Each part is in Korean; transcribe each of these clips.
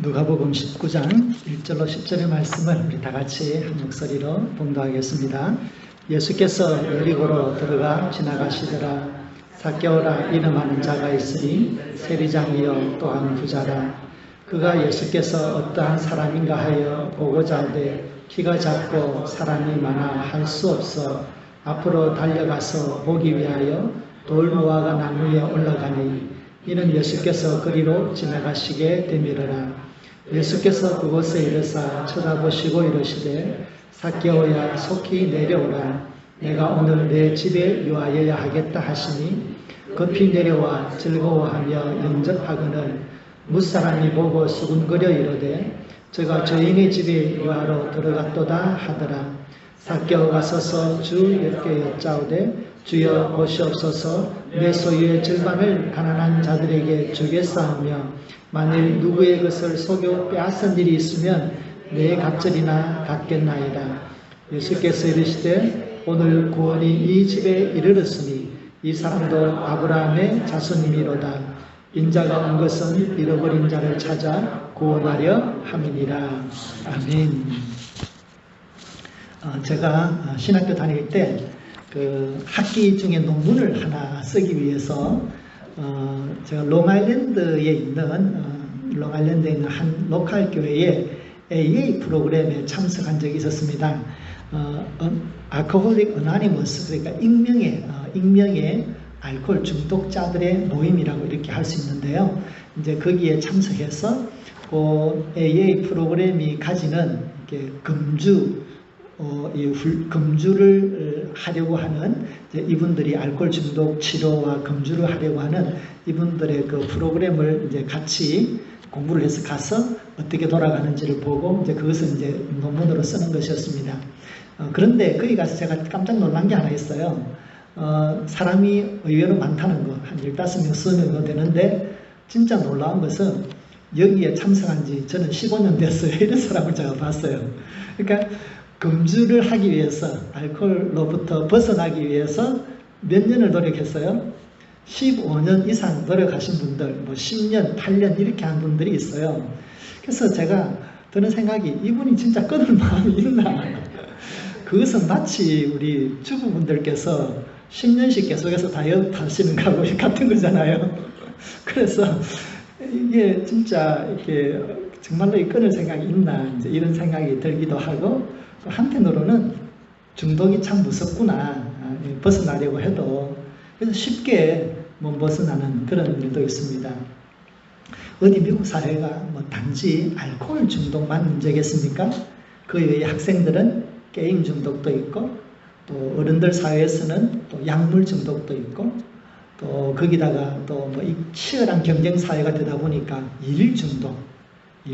누가복음 19장 1절로 10절의 말씀을 우리 다 같이 한 목소리로 봉독하겠습니다. 예수께서 여리고로 들어가 지나가시더라. 삭개오라 이름하는 자가 있으니 세리장이요 또한 부자라. 그가 예수께서 어떠한 사람인가 하여 보고자 하되 키가 작고 사람이 많아 할 수 없어 앞으로 달려가서 보기 위하여 돌무화과 나무에 올라가니 이는 예수께서 그리로 지나가시게 되밀어라. 예수께서 그곳에 이르사 쳐다보시고 이르시되 삭개오야 속히 내려오라. 내가 오늘 내 집에 유하여야 하겠다 하시니 급히 내려와 즐거워하며 영접하거늘 무사람이 보고 수군거려 이르되 저가 저인의 집에 유하러 들어갔도다 하더라. 삭개오가 서서 주께 여짜오되 주여 보시옵소서 내 소유의 절반을 가난한 자들에게 주겠사오며 만일 누구의 것을 속여 빼앗은 일이 있으면 내 갑절이나 갚겠나이다. 예수께서 이르시되 오늘 구원이 이 집에 이르렀으니 이 사람도 아브라함의 자손이미로다. 인자가 온 것은 잃어버린 자를 찾아 구원하려 함이니라. 아멘. 제가 신학교 다닐 때 그 학기 중에 논문을 하나 쓰기 위해서 제가 롱아일랜드에 있는 한 로컬 교회의 AA 프로그램에 참석한 적이 있었습니다. 알코홀릭 어나니머스, 그러니까 익명의 알코올 중독자들의 모임이라고 이렇게 할 수 있는데요. 이제 거기에 참석해서 그 AA 프로그램이 가지는 이렇게 금주를 하려고 하는 이분들이 알코올 중독 치료와 금주를 하려고 하는 이분들의 그 프로그램을 이제 같이 공부를 해서 가서 어떻게 돌아가는지를 보고 이제 그것을 이제 논문으로 쓰는 것이었습니다. 그런데 거기 가서 제가 깜짝 놀란 게 하나 있어요. 사람이 의외로 많다는 거, 한 15명, 20명 되는데 진짜 놀라운 것은 여기에 참석한 지 저는 15년 됐어요. 이런 사람을 제가 봤어요. 그러니까 금주를 하기 위해서, 알코올로부터 벗어나기 위해서 몇 년을 노력했어요? 15년 이상 노력하신 분들, 뭐 10년, 8년 이렇게 한 분들이 있어요. 그래서 제가 드는 생각이 이분이 진짜 끊을 마음이 있나? 그것은 마치 우리 주부분들께서 10년씩 계속해서 다이어트 하시는 거하고 같은 거잖아요. 그래서 이게 진짜 이렇게 정말로 끊을 생각이 있나? 이제 이런 생각이 들기도 하고, 한편으로는 중독이 참 무섭구나. 벗어나려고 해도. 그래서 쉽게 못 벗어나는 그런 일도 있습니다. 어디 미국 사회가 뭐 단지 알코올 중독만 문제겠습니까? 그 외에 학생들은 게임 중독도 있고, 또 어른들 사회에서는 또 약물 중독도 있고, 또 거기다가 또 뭐 치열한 경쟁 사회가 되다 보니까 일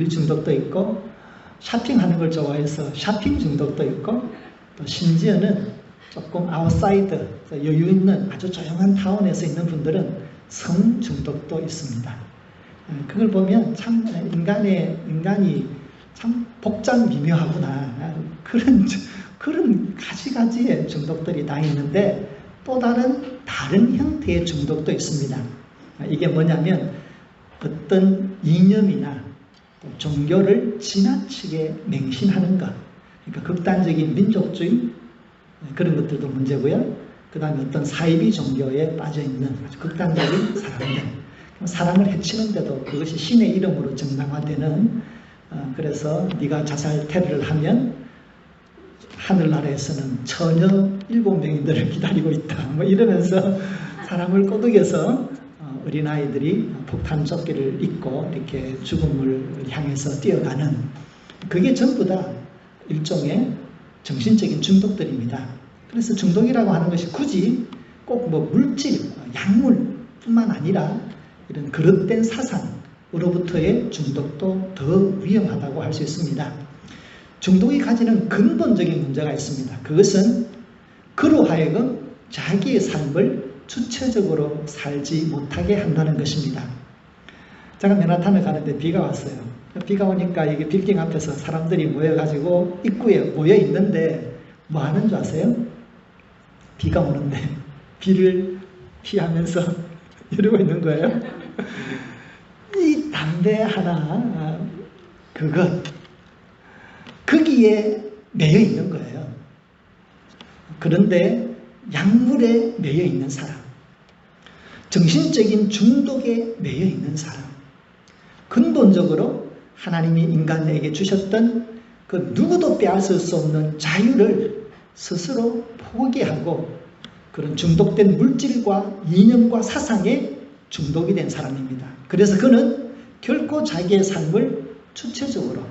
중독도 있고, 쇼핑하는 걸 좋아해서 쇼핑 중독도 있고, 또 심지어는 조금 아웃사이드, 여유 있는 아주 조용한 타운에서 있는 분들은 성 중독도 있습니다. 그걸 보면 참 인간이 참 복잡 미묘하구나. 그런 가지가지의 중독들이 다 있는데 또 다른 형태의 중독도 있습니다. 이게 뭐냐면 어떤 이념이나 종교를 지나치게 맹신하는 것, 그러니까 극단적인 민족주의 그런 것들도 문제고요. 그 다음에 어떤 사이비 종교에 빠져있는 아주 극단적인 사람들, 사람을 해치는데도 그것이 신의 이름으로 정당화되는, 그래서 네가 자살 테러를 하면 하늘나라에서는 처녀 7명이 너를 기다리고 있다, 뭐 이러면서 사람을 꼬드겨서 어린아이들이 폭탄 조끼를 입고 이렇게 죽음을 향해서 뛰어가는, 그게 전부 다 일종의 정신적인 중독들입니다. 그래서 중독이라고 하는 것이 굳이 꼭 뭐 물질, 약물뿐만 아니라 이런 그릇된 사상으로부터의 중독도 더 위험하다고 할 수 있습니다. 중독이 가지는 근본적인 문제가 있습니다. 그것은 그로 하여금 자기의 삶을 주체적으로 살지 못하게 한다는 것입니다. 제가 맨하탄을 가는데 비가 왔어요. 비가 오니까 이게 빌딩 앞에서 사람들이 모여가지고 입구에 모여 있는데 뭐 하는 줄 아세요? 비가 오는데 비를 피하면서 이러고 있는 거예요. 이 담배 하나 거기에 매여 있는 거예요. 그런데 약물에 매여 있는 사람, 정신적인 중독에 매여 있는 사람, 근본적으로 하나님이 인간에게 주셨던 그 누구도 빼앗을 수 없는 자유를 스스로 포기하고 그런 중독된 물질과 이념과 사상에 중독이 된 사람입니다. 그래서 그는 결코 자기의 삶을 주체적으로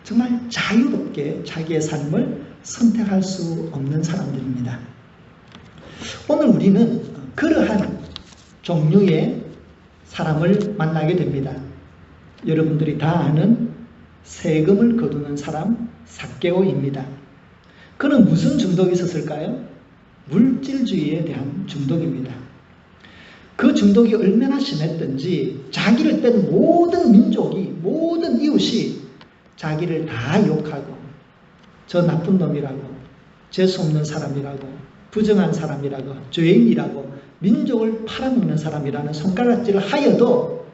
정말 자유롭게 자기의 삶을 선택할 수 없는 사람들입니다. 오늘 우리는 그러한 종류의 사람을 만나게 됩니다. 여러분들이 다 아는 세금을 거두는 사람 삭개오입니다. 그는 무슨 중독이 있었을까요? 물질주의에 대한 중독입니다. 그 중독이 얼마나 심했던지 자기를 뺀 모든 민족이, 모든 이웃이 자기를 다 욕하고 저 나쁜 놈이라고, 재수없는 사람이라고, 부정한 사람이라고, 죄인이라고, 민족을 팔아먹는 사람이라는 손가락질을 하여도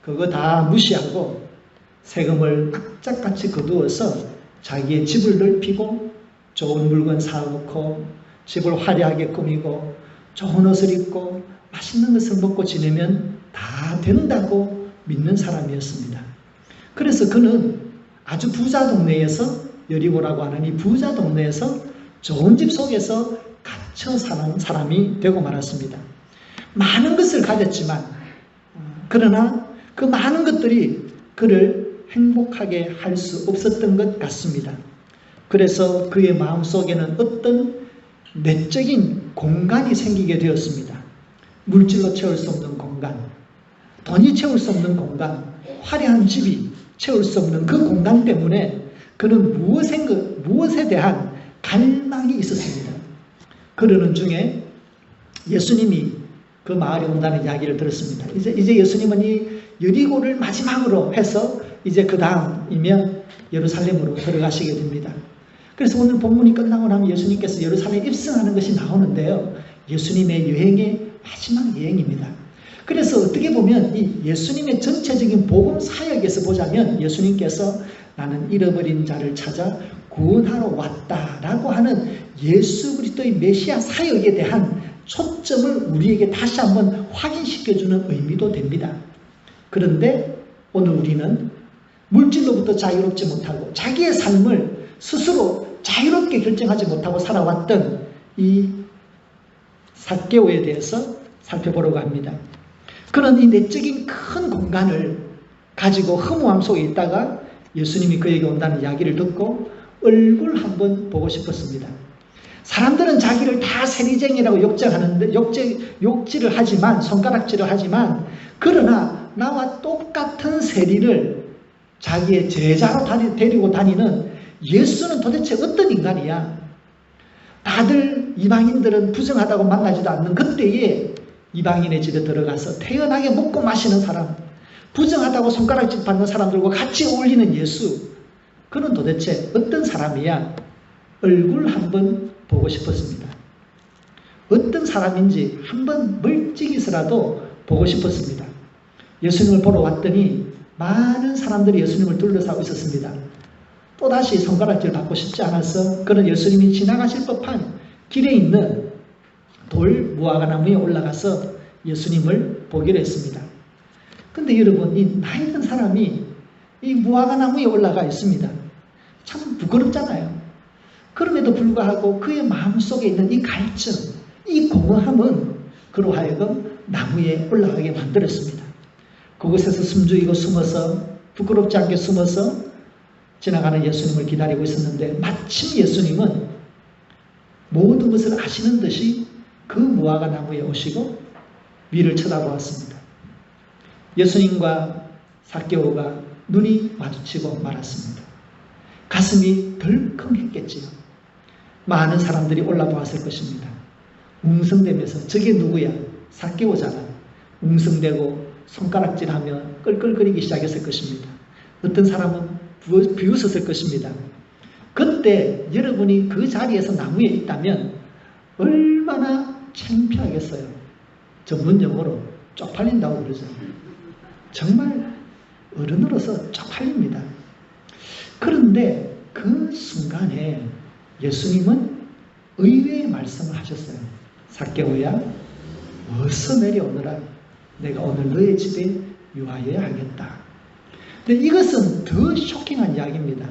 그거 다 무시하고 세금을 악착같이 거두어서 자기의 집을 넓히고 좋은 물건 사놓고 집을 화려하게 꾸미고 좋은 옷을 입고 맛있는 것을 먹고 지내면 다 된다고 믿는 사람이었습니다. 그래서 그는 아주 부자 동네에서, 여리고라고 하는 이 부자 동네에서 좋은 집 속에서 갇혀 사는 사람이 되고 말았습니다. 많은 것을 가졌지만 그러나 그 많은 것들이 그를 행복하게 할 수 없었던 것 같습니다. 그래서 그의 마음속에는 어떤 내적인 공간이 생기게 되었습니다. 물질로 채울 수 없는 공간, 돈이 채울 수 없는 공간, 화려한 집이 채울 수 없는 그 공간 때문에 그는 무엇에 대한 갈망이 있었습니다. 그러는 중에 예수님이 그 마을에 온다는 이야기를 들었습니다. 이제 예수님은 이 여리고를 마지막으로 해서 이제 그 다음이면 예루살렘으로 들어가시게 됩니다. 그래서 오늘 본문이 끝나고 나면 예수님께서 예루살렘에 입성하는 것이 나오는데요. 예수님의 여행의 마지막 여행입니다. 그래서 어떻게 보면 이 예수님의 전체적인 복음 사역에서 보자면 예수님께서 나는 잃어버린 자를 찾아 구원하러 왔다라고 하는 예수 그리스도의 메시아 사역에 대한 초점을 우리에게 다시 한번 확인시켜주는 의미도 됩니다. 그런데 오늘 우리는 물질로부터 자유롭지 못하고 자기의 삶을 스스로 자유롭게 결정하지 못하고 살아왔던 이 삭개오에 대해서 살펴보려고 합니다. 그런 이 내적인 큰 공간을 가지고 허무함 속에 있다가 예수님이 그에게 온다는 이야기를 듣고 얼굴 한번 보고 싶었습니다. 사람들은 자기를 다 세리쟁이라고 욕질을 하지만, 손가락질을 하지만, 그러나 나와 똑같은 세리를 자기의 제자로 데리고 다니는 예수는 도대체 어떤 인간이야? 다들 이방인들은 부정하다고 만나지도 않는 그때에 이방인의 집에 들어가서 태연하게 먹고 마시는 사람, 부정하다고 손가락질 받는 사람들과 같이 어울리는 예수, 그는 도대체 어떤 사람이야? 얼굴 한번 보고 싶었습니다. 어떤 사람인지 한번 멀찍이서라도 보고 싶었습니다. 예수님을 보러 왔더니 많은 사람들이 예수님을 둘러싸고 있었습니다. 또다시 손가락질 받고 싶지 않아서 그는 예수님이 지나가실 법한 길에 있는 돌 무화과나무에 올라가서 예수님을 보기로 했습니다. 근데 여러분, 이 나이 든 사람이 이 무화과나무에 올라가 있습니다. 참 부끄럽잖아요. 그럼에도 불구하고 그의 마음속에 있는 이 갈증, 이 공허함은 그로 하여금 나무에 올라가게 만들었습니다. 그곳에서 숨죽이고 숨어서, 부끄럽지 않게 숨어서 지나가는 예수님을 기다리고 있었는데 마침 예수님은 모든 것을 아시는 듯이 그 무화과 나무에 오시고 위를 쳐다보았습니다. 예수님과 삭개오가 눈이 마주치고 말았습니다. 가슴이 덜컹했겠지요. 많은 사람들이 올라보았을 것입니다. 웅성대면서 저게 누구야? 삭개오잖아. 웅성대고 손가락질하며 끌끌거리기 시작했을 것입니다. 어떤 사람은 비웃었을 것입니다. 그때 여러분이 그 자리에서 나무에 있다면 얼마나 창피하겠어요. 전문용어로 쪽팔린다고 그러죠. 정말 어른으로서 쪽팔립니다. 그런데 그 순간에 예수님은 의외의 말씀을 하셨어요. 삭개오야, 어서 내려오너라. 내가 오늘 너의 집에 유하여야 하겠다. 근데 이것은 더 쇼킹한 이야기입니다.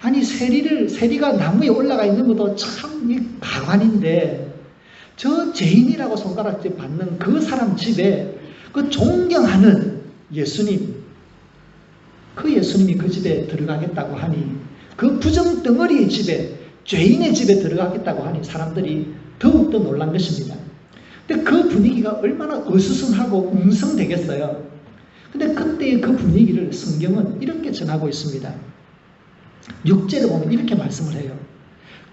아니, 세리가 나무에 올라가 있는 것도 참 가관인데, 저 죄인이라고 손가락질 받는 그 사람 집에 그 존경하는 예수님, 그 예수님이 그 집에 들어가겠다고 하니, 그 부정덩어리의 집에, 죄인의 집에 들어가겠다고 하니 사람들이 더욱더 놀란 것입니다. 근데 그 분위기가 얼마나 어수선하고 웅성되겠어요. 근데 그때의 그 분위기를 성경은 이렇게 전하고 있습니다. 6절에 보면 이렇게 말씀을 해요.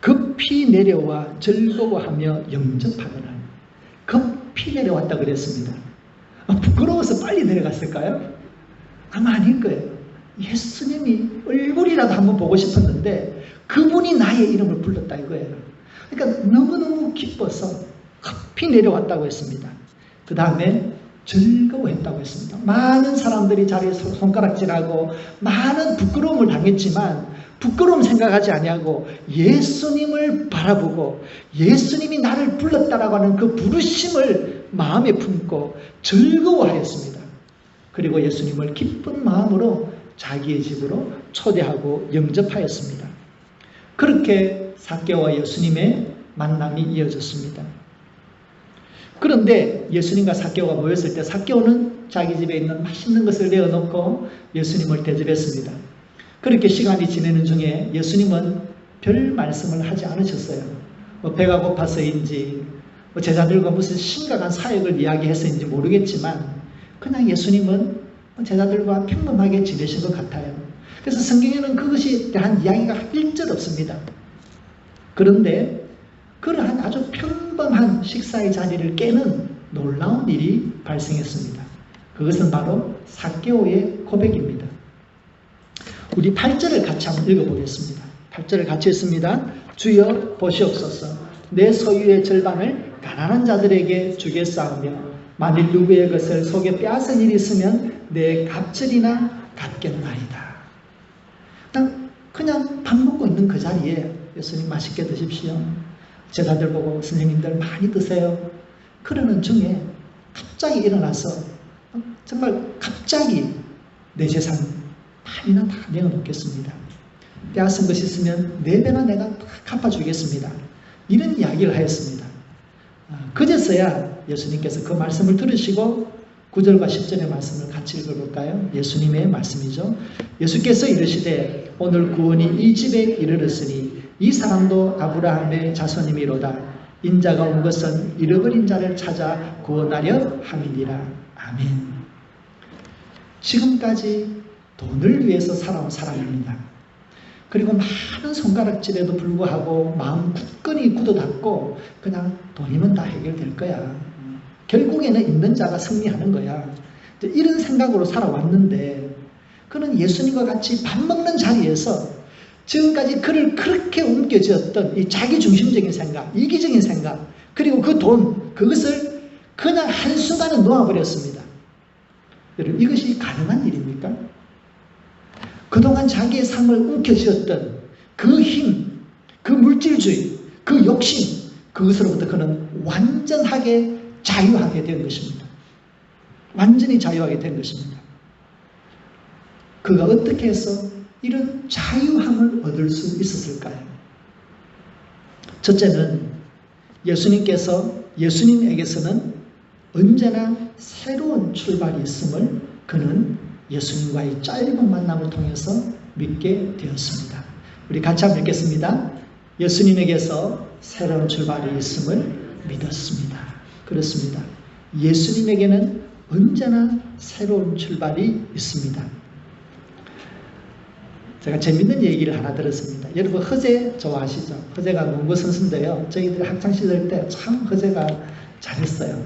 급히 내려와 즐거워하며 영접하거나. 급히 내려왔다 그랬습니다. 부끄러워서 빨리 내려갔을까요? 아마 아닐 거예요. 예수님이 얼굴이라도 한번 보고 싶었는데 그분이 나의 이름을 불렀다 이거예요. 그러니까 너무너무 기뻐서 급히 내려왔다고 했습니다. 그 다음에 즐거워했다고 했습니다. 많은 사람들이 자리에서 손가락질하고 많은 부끄러움을 당했지만 부끄러움 생각하지 아니하고 예수님을 바라보고 예수님이 나를 불렀다라고 하는 그 부르심을 마음에 품고 즐거워하였습니다. 그리고 예수님을 기쁜 마음으로 자기의 집으로 초대하고 영접하였습니다. 그렇게 삭개오와 예수님의 만남이 이어졌습니다. 그런데 예수님과 삭개오가 모였을 때 삭개오는 자기 집에 있는 맛있는 것을 내어놓고 예수님을 대접했습니다. 그렇게 시간이 지내는 중에 예수님은 별 말씀을 하지 않으셨어요. 배가 고파서인지 제자들과 무슨 심각한 사역을 이야기해서인지 모르겠지만 그냥 예수님은 제자들과 평범하게 지내신 것 같아요. 그래서 성경에는 그것에 대한 이야기가 1절 없습니다. 그런데 그러한 아주 평범한 식사의 자리를 깨는 놀라운 일이 발생했습니다. 그것은 바로 삭개오의 고백입니다. 우리 8절을 같이 한번 읽어보겠습니다. 8절을 같이 읽습니다. 주여 보시옵소서. 내 소유의 절반을 가난한 자들에게 주겠사오며 만일 누구의 것을 속에 빼앗은 일이 있으면 내 갑절이나 갚겠나이다. 그냥 밥 먹고 있는 그 자리에 예수님 맛있게 드십시오. 제자들 보고 선생님들 많이 드세요. 그러는 중에 갑자기 일어나서 정말 갑자기 내 재산 반이나 다 내어놓겠습니다. 빼앗은 것이 있으면 4배나 내가 갚아주겠습니다. 이런 이야기를 하였습니다. 그제서야 예수님께서 그 말씀을 들으시고 9절과 10절의 말씀을 같이 읽어볼까요? 예수님의 말씀이죠. 예수께서 이르시되 오늘 구원이 이 집에 이르렀으니 이 사람도 아브라함의 자손이미로다. 인자가 온 것은 잃어버린 자를 찾아 구원하려 함이니라. 아멘. 지금까지 돈을 위해서 살아온 사람입니다. 그리고 많은 손가락질에도 불구하고 마음 굳건히 굳어닫고 그냥 돈이면 다 해결될 거야. 결국에는 있는 자가 승리하는 거야. 이런 생각으로 살아왔는데 그는 예수님과 같이 밥 먹는 자리에서 지금까지 그를 그렇게 옮겨지었던 이 자기중심적인 생각, 이기적인 생각, 그리고 그 돈, 그것을 그냥 한순간에 놓아버렸습니다. 여러분, 이것이 가능한 일입니까? 그동안 자기의 삶을 움켜쥐었던 그 힘, 그 물질주의, 그 욕심, 그것으로부터 그는 완전하게 자유하게 된 것입니다. 완전히 자유하게 된 것입니다. 그가 어떻게 해서 이런 자유함을 얻을 수 있었을까요? 첫째는 예수님에게서는 언제나 새로운 출발이 있음을 그는 예수님과의 짧은 만남을 통해서 믿게 되었습니다. 우리 같이 한번 읽겠습니다. 예수님에게서 새로운 출발이 있음을 믿었습니다. 그렇습니다. 예수님에게는 언제나 새로운 출발이 있습니다. 제가 재밌는 얘기를 하나 들었습니다. 여러분 허재 좋아하시죠? 허재가 농구 선수인데요. 저희들 학창시절 때 참 허재가 잘했어요.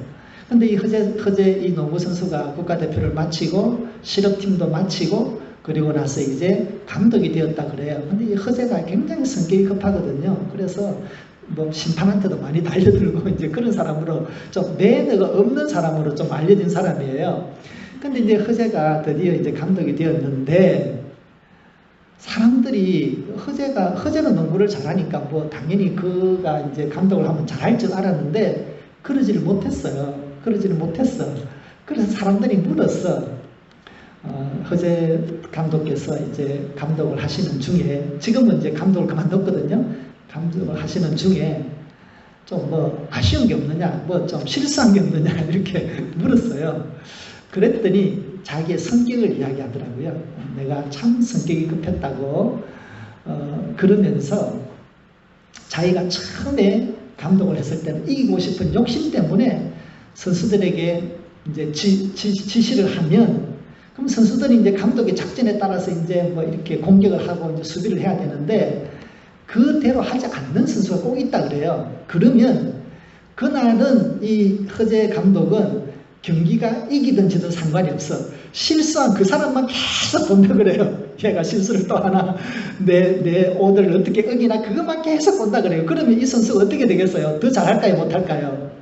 근데 이 허재 이 농구 선수가 국가대표를 마치고 실업팀도 마치고 그리고 나서 이제 감독이 되었다 그래요. 근데 이 허재가 굉장히 성격이 급하거든요. 그래서 뭐 심판한테도 많이 달려들고 이제 그런 사람으로 좀 매너가 없는 사람으로 좀 알려진 사람이에요. 근데 이제 허재가 드디어 이제 감독이 되었는데 사람들이 허재는 농구를 잘하니까 뭐 당연히 그가 이제 감독을 하면 잘할 줄 알았는데 그러지를 못했어요. 그래서 사람들이 물었어. 허재 감독께서 이제 감독을 하시는 중에, 지금은 이제 감독을 그만뒀거든요. 감독을 하시는 중에 좀 뭐 아쉬운 게 없느냐, 뭐 좀 실수한 게 없느냐 이렇게 물었어요. 그랬더니 자기의 성격을 이야기하더라고요. 내가 참 성격이 급했다고. 그러면서 자기가 처음에 감독을 했을 때는 이기고 싶은 욕심 때문에 선수들에게 이제 지시를 하면, 그럼 선수들이 이제 감독의 작전에 따라서 이제 뭐 이렇게 공격을 하고 이제 수비를 해야 되는데 그대로 하지 않는 선수가 꼭 있다 그래요. 그러면 그날은 이 허재 감독은 경기가 이기든 지든 상관이 없어. 실수한 그 사람만 계속 본다 그래요. 얘가 실수를 또 하나, 내 오더를 어떻게 어기나 그것만 계속 본다 그래요. 그러면 이 선수가 어떻게 되겠어요? 더 잘할까요? 못할까요?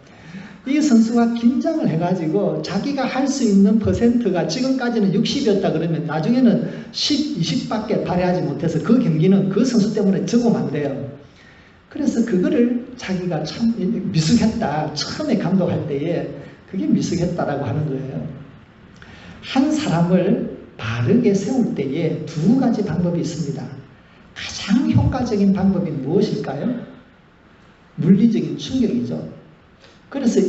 이 선수가 긴장을 해가지고 자기가 할 수 있는 퍼센트가 지금까지는 60이었다 그러면 나중에는 10, 20밖에 발휘하지 못해서 그 경기는 그 선수 때문에 적으면 안 돼요. 그래서 그거를 자기가 참 미숙했다. 처음에 감독할 때에 그게 미숙했다라고 하는 거예요. 한 사람을 바르게 세울 때에 두 가지 방법이 있습니다. 가장 효과적인 방법이 무엇일까요? 물리적인 충격이죠. 그래서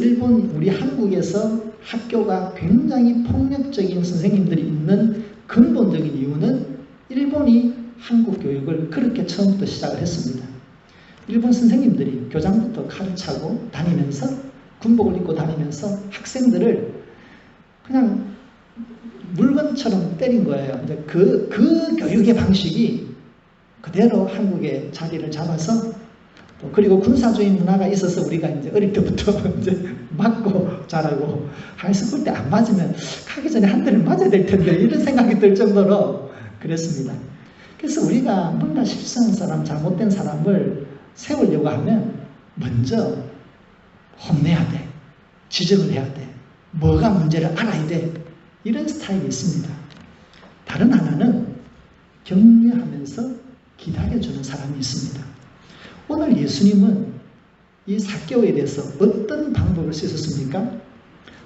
우리 한국에서 학교가 굉장히 폭력적인 선생님들이 있는 근본적인 이유는 일본이 한국 교육을 그렇게 처음부터 시작을 했습니다. 일본 선생님들이 교장부터 칼을 차고 다니면서, 군복을 입고 다니면서 학생들을 그냥 물건처럼 때린 거예요. 이제 그 교육의 방식이 그대로 한국에 자리를 잡아서, 그리고 군사주의 문화가 있어서 우리가 이제 어릴 때부터 이제 맞고 자라고, 하이스쿨 때 안 맞으면 가기 전에 한 대를 맞아야 될 텐데 이런 생각이 들 정도로 그랬습니다. 그래서 우리가 뭔가 실수한 사람, 잘못된 사람을 세우려고 하면 먼저 혼내야 돼. 지적을 해야 돼. 뭐가 문제를 알아야 돼. 이런 스타일이 있습니다. 다른 하나는 격려하면서 기다려주는 사람이 있습니다. 오늘 예수님은 이 삭개오에 대해서 어떤 방법을 쓰셨습니까?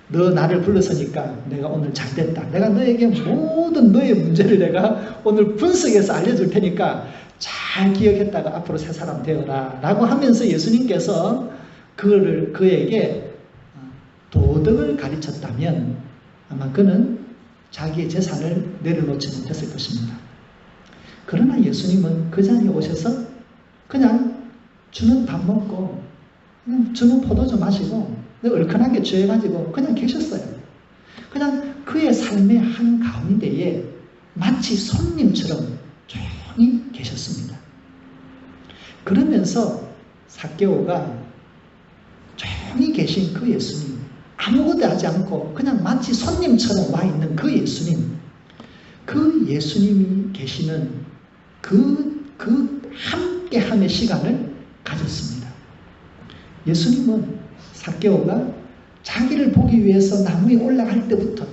너 나를 불렀으니까 내가 오늘 잘됐다. 내가 너에게 모든 너의 문제를 내가 오늘 분석해서 알려줄 테니까 잘 기억했다가 앞으로 새 사람 되어라 라고 하면서 예수님께서 그에게 도덕을 가르쳤다면 아마 그는 자기의 재산을 내려놓지 못했을 것입니다. 그러나 예수님은 그 자리에 오셔서 그냥 주는 밥 먹고 그냥 주는 포도주 마시고 얼큰하게 취해가지고 그냥 계셨어요. 그냥 그의 삶의 한 가운데에 마치 손님처럼 조용히 계셨습니다. 그러면서 삭개오가 조용히 계신 그 예수님, 아무것도 하지 않고 그냥 마치 손님처럼 와 있는 그 예수님, 그 예수님이 계시는 그 함께함의 시간을 가졌습니다. 예수님은 삭개오가 자기를 보기 위해서 나무에 올라갈 때부터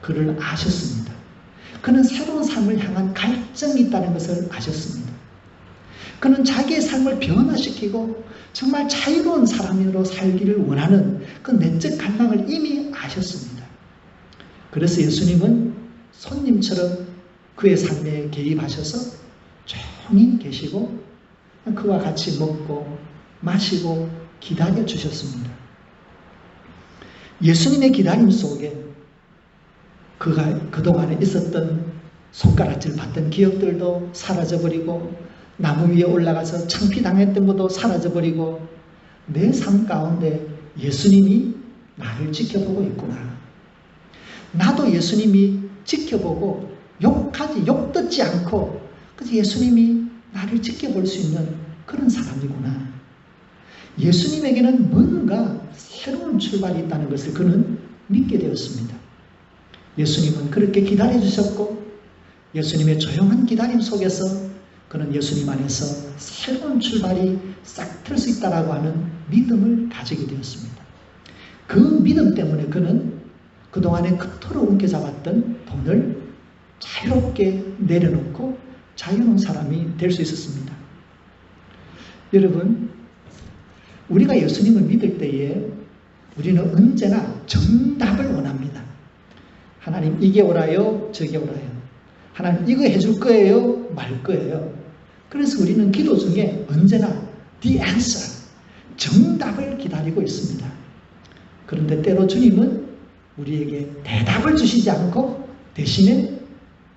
그를 아셨습니다. 그는 새로운 삶을 향한 갈증이 있다는 것을 아셨습니다. 그는 자기의 삶을 변화시키고 정말 자유로운 사람으로 살기를 원하는 그 내적 갈망을 이미 아셨습니다. 그래서 예수님은 손님처럼 그의 삶에 개입하셔서 조용히 계시고 그와 같이 먹고 마시고 기다려 주셨습니다. 예수님의 기다림 속에 그가 그동안에 있었던 손가락질 받던 기억들도 사라져버리고 나무 위에 올라가서 창피당했던 것도 사라져버리고 내 삶 가운데 예수님이 나를 지켜보고 있구나. 나도 예수님이 지켜보고 욕 듣지 않고 그래서 예수님이 나를 지켜볼 수 있는 그런 사람이구나. 예수님에게는 뭔가 새로운 출발이 있다는 것을 그는 믿게 되었습니다. 예수님은 그렇게 기다려주셨고 예수님의 조용한 기다림 속에서 그는 예수님 안에서 새로운 출발이 싹 틀 수 있다라고 하는 믿음을 가지게 되었습니다. 그 믿음 때문에 그는 그동안에 그토록 움켜잡았던 돈을 자유롭게 내려놓고 자유로운 사람이 될 수 있었습니다. 여러분, 우리가 예수님을 믿을 때에 우리는 언제나 정답을 원합니다. 하나님 이게 오라요, 저게 오라요. 하나님 이거 해줄 거예요, 말 거예요. 그래서 우리는 기도 중에 언제나 the answer, 정답을 기다리고 있습니다. 그런데 때로 주님은 우리에게 대답을 주시지 않고 대신에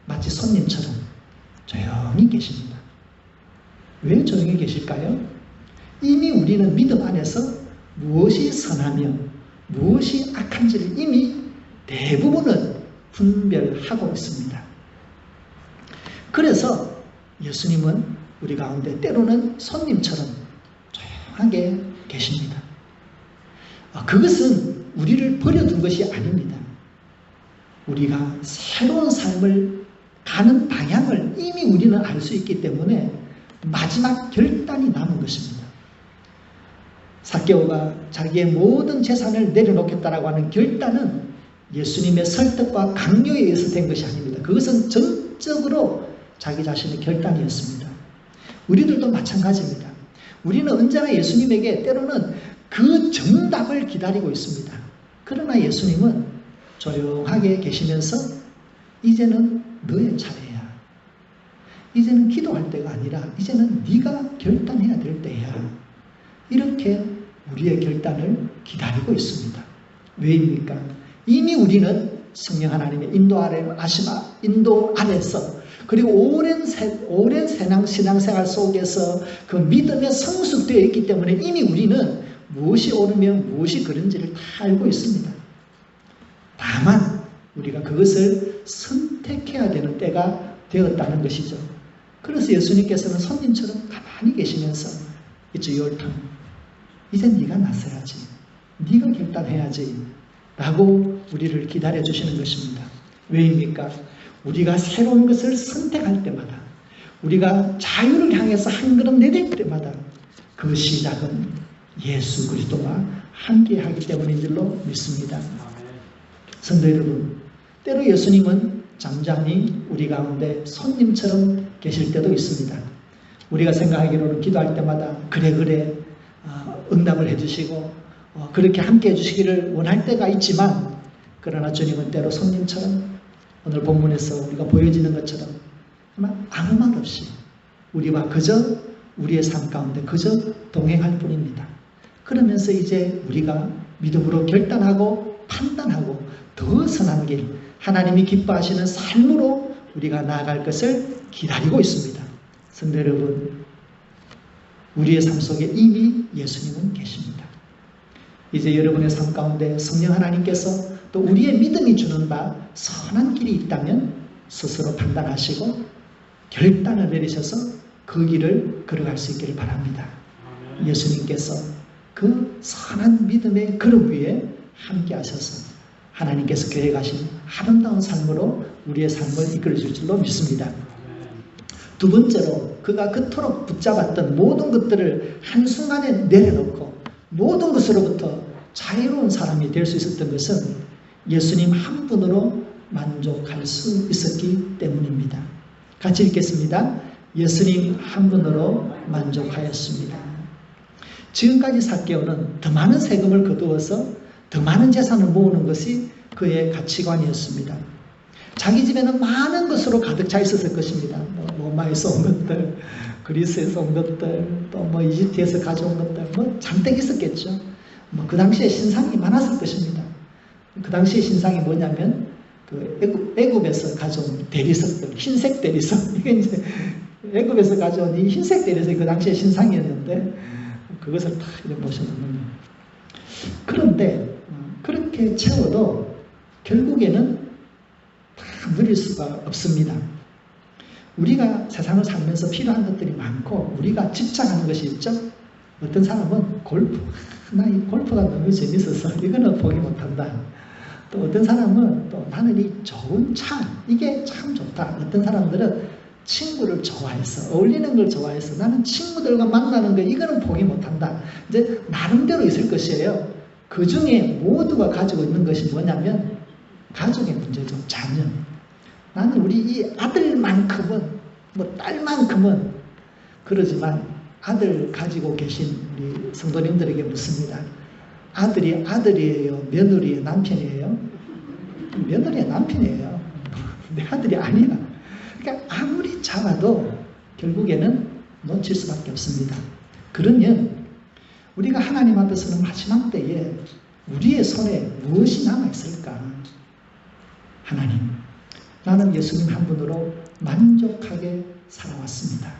마치 손님처럼 조용히 계십니다. 왜 조용히 계실까요? 이미 우리는 믿음 안에서 무엇이 선하며 무엇이 악한지를 이미 대부분은 분별하고 있습니다. 그래서 예수님은 우리 가운데 때로는 손님처럼 조용하게 계십니다. 그것은 우리를 버려둔 것이 아닙니다. 우리가 새로운 삶을 가는 방향을 이미 우리는 알 수 있기 때문에 마지막 결단이 남은 것입니다. 삭개오가 자기의 모든 재산을 내려놓겠다라고 하는 결단은 예수님의 설득과 강요에 의해서 된 것이 아닙니다. 그것은 전적으로 자기 자신의 결단이었습니다. 우리들도 마찬가지입니다. 우리는 언제나 예수님에게 때로는 그 정답을 기다리고 있습니다. 그러나 예수님은 조용하게 계시면서 이제는 너의 차례야. 이제는 기도할 때가 아니라 이제는 네가 결단해야 될 때야. 이렇게 우리의 결단을 기다리고 있습니다. 왜입니까? 이미 우리는 성령 하나님의 인도 아래서 그리고 오랜 신앙생활 속에서 그 믿음에 성숙되어 있기 때문에 이미 우리는 무엇이 옳으며 무엇이 그른지를 다 알고 있습니다. 다만 우리가 그것을 선택해야 되는 때가 되었다는 것이죠. 그래서 예수님께서는 손님처럼 가만히 계시면서 It's your turn. 이제 네가 나서야지. 네가 결단해야지. 라고 우리를 기다려주시는 것입니다. 왜입니까? 우리가 새로운 것을 선택할 때마다 우리가 자유를 향해서 한 걸음 내딜 때마다 그 시작은 예수 그리스도와 함께하기 때문인 줄로 믿습니다. 성도 여러분, 때로 예수님은 잠잠히 우리 가운데 손님처럼 계실 때도 있습니다. 우리가 생각하기로는 기도할 때마다 그래 응답을 해주시고 그렇게 함께 해주시기를 원할 때가 있지만 그러나 주님은 때로 손님처럼 오늘 본문에서 우리가 보여지는 것처럼 아무 말 없이 우리와 그저 우리의 삶 가운데 그저 동행할 뿐입니다. 그러면서 이제 우리가 믿음으로 결단하고 판단하고 더 선한 길, 하나님이 기뻐하시는 삶으로 우리가 나아갈 것을 기다리고 있습니다. 성도 여러분, 우리의 삶 속에 이미 예수님은 계십니다. 이제 여러분의 삶 가운데 성령 하나님께서 또 우리의 믿음이 주는 바 선한 길이 있다면 스스로 판단하시고 결단을 내리셔서 그 길을 걸어갈 수 있기를 바랍니다. 예수님께서 그 선한 믿음의 걸음 위에 함께 하셔서 하나님께서 계획하신 아름다운 삶으로 우리의 삶을 이끌어 줄 줄로 믿습니다. 두 번째로 그가 그토록 붙잡았던 모든 것들을 한순간에 내려놓고 모든 것으로부터 자유로운 사람이 될 수 있었던 것은 예수님 한 분으로 만족할 수 있었기 때문입니다. 같이 읽겠습니다. 예수님 한 분으로 만족하였습니다. 지금까지 삭개오는 더 많은 세금을 거두어서 더 많은 재산을 모으는 것이 그의 가치관이었습니다. 자기 집에는 많은 것으로 가득 차 있었을 것입니다. 로마에서 온 것들, 그리스에서 온 것들, 또 이집트에서 가져온 것들, 잔뜩 있었겠죠. 그 당시에 신상이 많았을 것입니다. 그 당시에 신상이 뭐냐면 그 애굽에서 가져온 대리석들, 흰색 대리석. 이게 이제 애굽에서 가져온 이 흰색 대리석이 그 당시에 신상이었는데 그것을 다 모셔놓는. 그런데 그렇게 채워도 결국에는 다 누릴 수가 없습니다. 우리가 세상을 살면서 필요한 것들이 많고 우리가 집착하는 것이 있죠. 어떤 사람은 골프, 나 이 골프가 너무 재밌어서 이거는 포기 못한다. 또 어떤 사람은 또 나는 이 좋은 차, 이게 참 좋다. 어떤 사람들은 친구를 좋아해서, 어울리는 걸 좋아해서 나는 친구들과 만나는 거 이거는 포기 못한다. 이제 나름대로 있을 것이에요. 그 중에 모두가 가지고 있는 것이 뭐냐면 가족의 문제죠. 자녀. 나는 우리 이 아들만큼은 뭐 딸만큼은 그러지만 아들 가지고 계신 우리 성도님들에게 묻습니다. 아들이 아들이에요? 며느리의 남편이에요? 며느리의 남편이에요. 내 아들이 아니야. 그러니까 아무리 잡아도 결국에는 놓칠 수밖에 없습니다. 그러면 우리가 하나님 앞에서는 마지막 때에 우리의 손에 무엇이 남아있을까? 하나님, 나는 예수님 한 분으로 만족하게 살아왔습니다.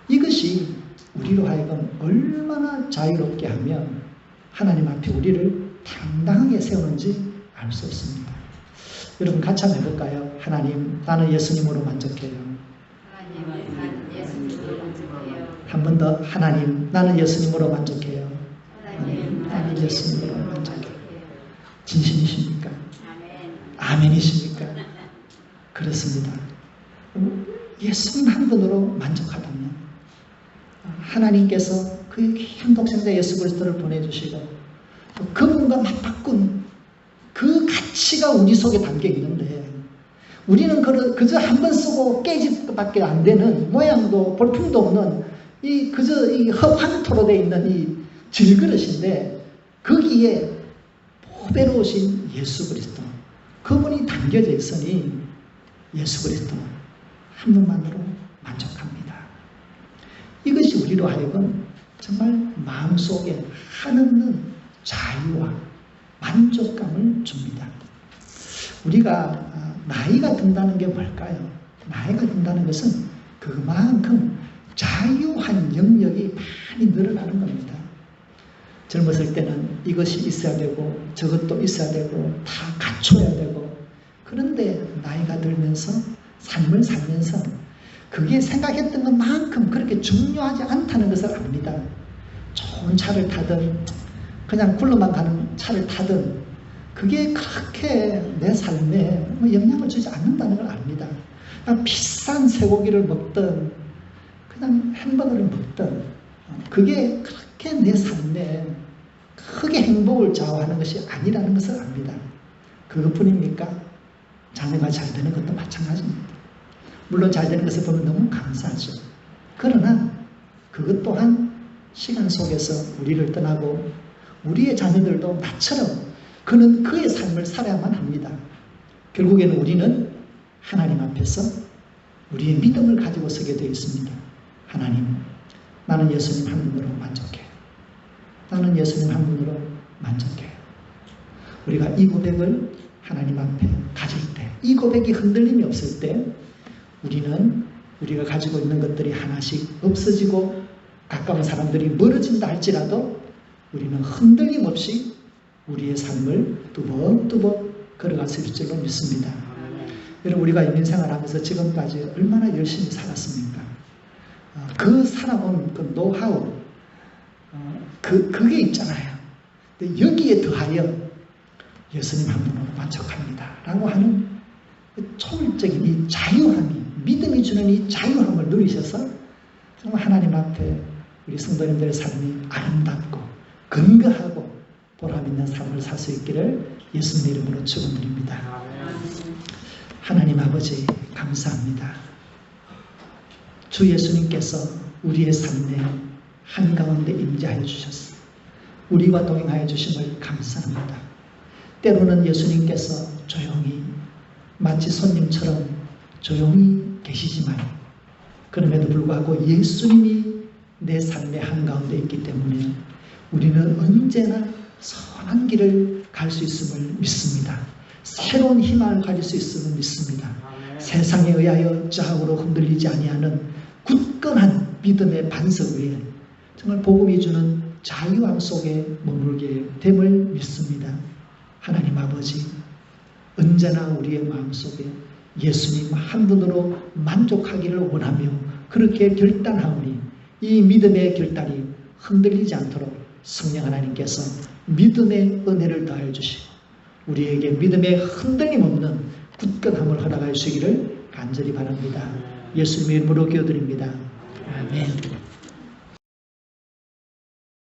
이것이 우리로 하여금 얼마나 자유롭게 하면 하나님 앞에 우리를 당당하게 세우는지 알 수 없습니다. 여러분 같이 한번 해볼까요? 하나님, 나는 예수님으로 만족해요. 한 번 더. 하나님, 나는 예수님으로 만족해요. 하나님, 나는 예수님으로 만족해요. 진심이십니까? 아멘이십니까? 그렇습니다. 예수님 한 분으로 만족하다면 하나님께서 그 현독생자 예수 그리스도를 보내주시고 그분과 맞바꾼 그 가치가 우리 속에 담겨 있는데 우리는 그저 한 번 쓰고 깨질 것밖에 안 되는 모양도 볼품도 없는 그저 이 흙황토로 되어 있는 이 질그릇인데 거기에 보배로우신 예수 그리스도 그분이 담겨져 있으니 예수 그리스도 한 분만으로 만족합니다. 이것이 우리로 하여금 정말 마음속에 한없는 자유와 만족감을 줍니다. 우리가 나이가 든다는 게 뭘까요? 나이가 든다는 것은 그만큼 자유한 영역이 많이 늘어나는 겁니다. 젊었을 때는 이것이 있어야 되고 저것도 있어야 되고 다 갖춰야 되고 그런데 나이가 들면서 삶을 살면서 그게 생각했던 것만큼 그렇게 중요하지 않다는 것을 압니다. 좋은 차를 타든 그냥 굴러만 가는 차를 타든 그게 그렇게 내 삶에 영향을 주지 않는다는 걸 압니다. 그냥 비싼 쇠고기를 먹든 그냥 햄버거를 먹든 그게 그렇게 내 삶에 크게 행복을 좌우하는 것이 아니라는 것을 압니다. 그것뿐입니까? 자녀가 잘 되는 것도 마찬가지입니다. 물론 잘 되는 것을 보면 너무 감사하죠. 그러나 그것 또한 시간 속에서 우리를 떠나고 우리의 자녀들도 나처럼 그는 그의 삶을 살아야만 합니다. 결국에는 우리는 하나님 앞에서 우리의 믿음을 가지고 서게 되어 있습니다. 하나님, 나는 예수님 한 분으로 만족해요. 나는 예수님 한 분으로 만족해요. 우리가 이 고백을 하나님 앞에 가질 때, 이 고백이 흔들림이 없을 때 우리는 우리가 가지고 있는 것들이 하나씩 없어지고 가까운 사람들이 멀어진다 할지라도 우리는 흔들림 없이 우리의 삶을 뚜벅뚜벅 걸어갈 수 있을 줄로 믿습니다. 여러분 우리가 인생생활하면서 지금까지 얼마나 열심히 살았습니까? 그 살아온 그 노하우 그게 있잖아요. 근데 여기에 더하여 예수님 한 분으로 만족합니다 라고 하는 초월적인 이 자유함이 믿음이 주는 이 자유함을 누리셔서 정말 하나님 앞에 우리 성도님들의 삶이 아름답고 건강하고 보람 있는 삶을 살 수 있기를 예수님의 이름으로 축원드립니다. 하나님 아버지 감사합니다. 주 예수님께서 우리의 삶에 한가운데 임재하여 주셨습니다. 우리와 동행하여 주심을 감사합니다. 때로는 예수님께서 조용히 마치 손님처럼 조용히 계시지만 그럼에도 불구하고 예수님이 내 삶의 한가운데 있기 때문에 우리는 언제나 선한 길을 갈 수 있음을 믿습니다. 새로운 희망을 가질 수 있음을 믿습니다. 세상에 의하여 좌우로 흔들리지 아니하는 굳건한 믿음의 반석 위에 정말 복음이 주는 자유함 속에 머물게 됨을 믿습니다. 하나님 아버지, 언제나 우리의 마음속에 예수님 한 분으로 만족하기를 원하며 그렇게 결단하오니 이 믿음의 결단이 흔들리지 않도록 성령 하나님께서 믿음의 은혜를 더하여 주시고 우리에게 믿음의 흔들림 없는 굳건함을 허락하여 주시기를 간절히 바랍니다. 예수님의 이름으로 기도드립니다. 아멘.